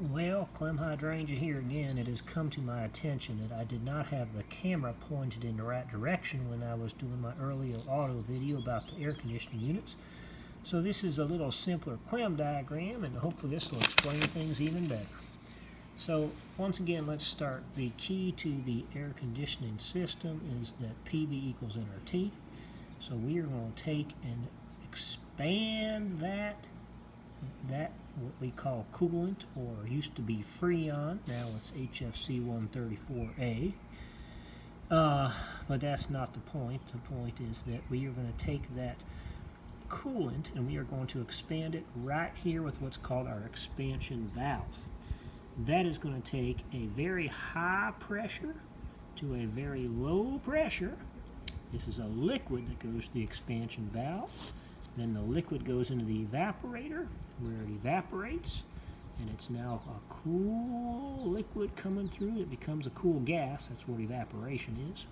Well, Clem Hydrangea here again. It has come to my attention that I did not have the camera pointed in the right direction when I was doing my earlier auto video about the air conditioning units. So this is a little simpler Clem diagram, and hopefully this will explain things even better. So once again, let's start. The key to the air conditioning system is that PV equals nRT. So we are going to take and expand that what we call coolant, or used to be Freon, now it's HFC 134A. But that's not the point. The point is that we are going to take that coolant and we are going to expand it right here with what's called our expansion valve. That is going to take a very high pressure to a very low pressure. This is a liquid that goes to the expansion valve. Then the liquid goes into the evaporator where it evaporates, and it's now a cool liquid coming through. It becomes a cool gas. That's what evaporation is.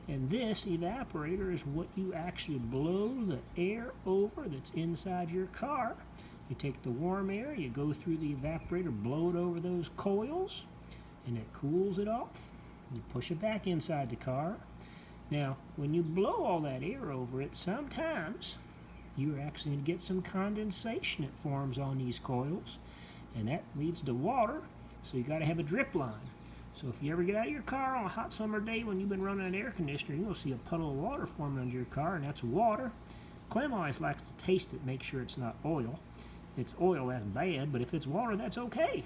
And this evaporator is what you actually blow the air over that's inside your car. You take the warm air, you go through the evaporator, blow it over those coils, and it cools it off. You push it back inside the car. Now, when you blow all that air over it, sometimes you're actually going to get some condensation that forms on these coils, and that leads to water, so you got to have a drip line. So if you ever get out of your car on a hot summer day when you've been running an air conditioner, you'll see a puddle of water forming under your car, and that's water. Clem always likes to taste it, make sure it's not oil. If it's oil, that's bad, but if it's water, that's okay.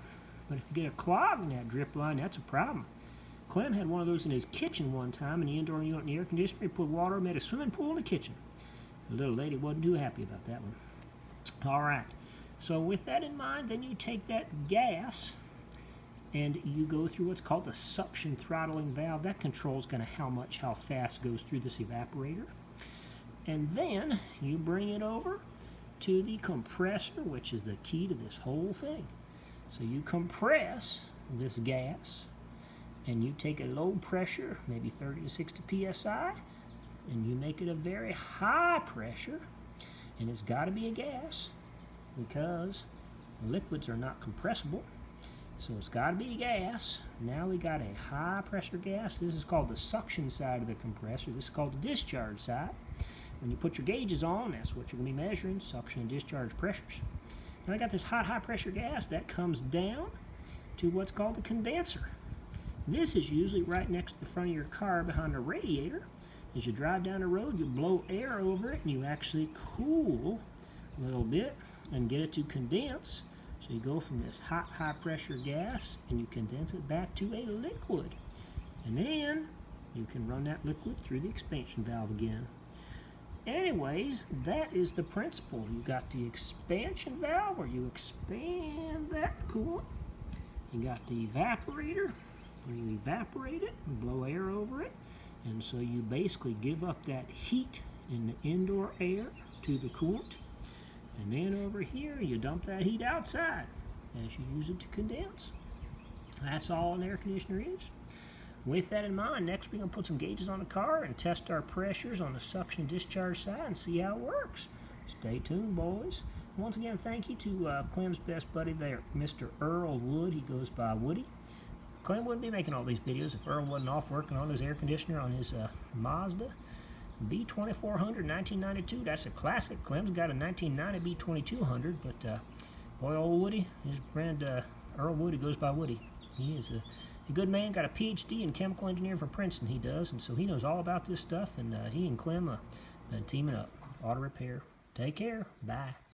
But if you get a clog in that drip line, that's a problem. Clem had one of those in his kitchen one time, in the indoor unit in the air conditioner. He put water, made a swimming pool in the kitchen. The little lady wasn't too happy about that one. All right, so with that in mind, then you take that gas and you go through what's called the suction throttling valve. That controls kind of how fast goes through this evaporator. And then you bring it over to the compressor, which is the key to this whole thing. So you compress this gas, and you take a low pressure, maybe 30 to 60 psi, and you make it a very high pressure, and it's got to be a gas because liquids are not compressible, so it's got to be a gas. Now we got a high pressure gas. This is called the suction side of the compressor. This is called the discharge side. When you put your gauges on, that's what you're going to be measuring, suction and discharge pressures. Now I got this high pressure gas that comes down to what's called the condenser. This is usually right next to the front of your car behind the radiator. As you drive down the road, you blow air over it and you actually cool a little bit and get it to condense. So you go from this high pressure gas and you condense it back to a liquid. And then you can run that liquid through the expansion valve again. Anyways, that is the principle. You got the expansion valve where you expand that coolant. You got the evaporator where you evaporate it and blow air over it. And so you basically give up that heat in the indoor air to the coolant. And then over here, you dump that heat outside as you use it to condense. That's all an air conditioner is. With that in mind, next we're going to put some gauges on the car and test our pressures on the suction discharge side and see how it works. Stay tuned, boys. Once again, thank you to Clem's best buddy there, Mr. Earl Wood. He goes by Woody. Clem wouldn't be making all these videos if Earl wasn't off working on his air conditioner on his Mazda B2400 1992. That's a classic. Clem's got a 1990 B2200, but boy, old Woody, his friend Earl Wood, who goes by Woody, he is a good man, got a PhD in chemical engineering from Princeton, he does, and so he knows all about this stuff, and he and Clem have been teaming up. Auto repair. Take care. Bye.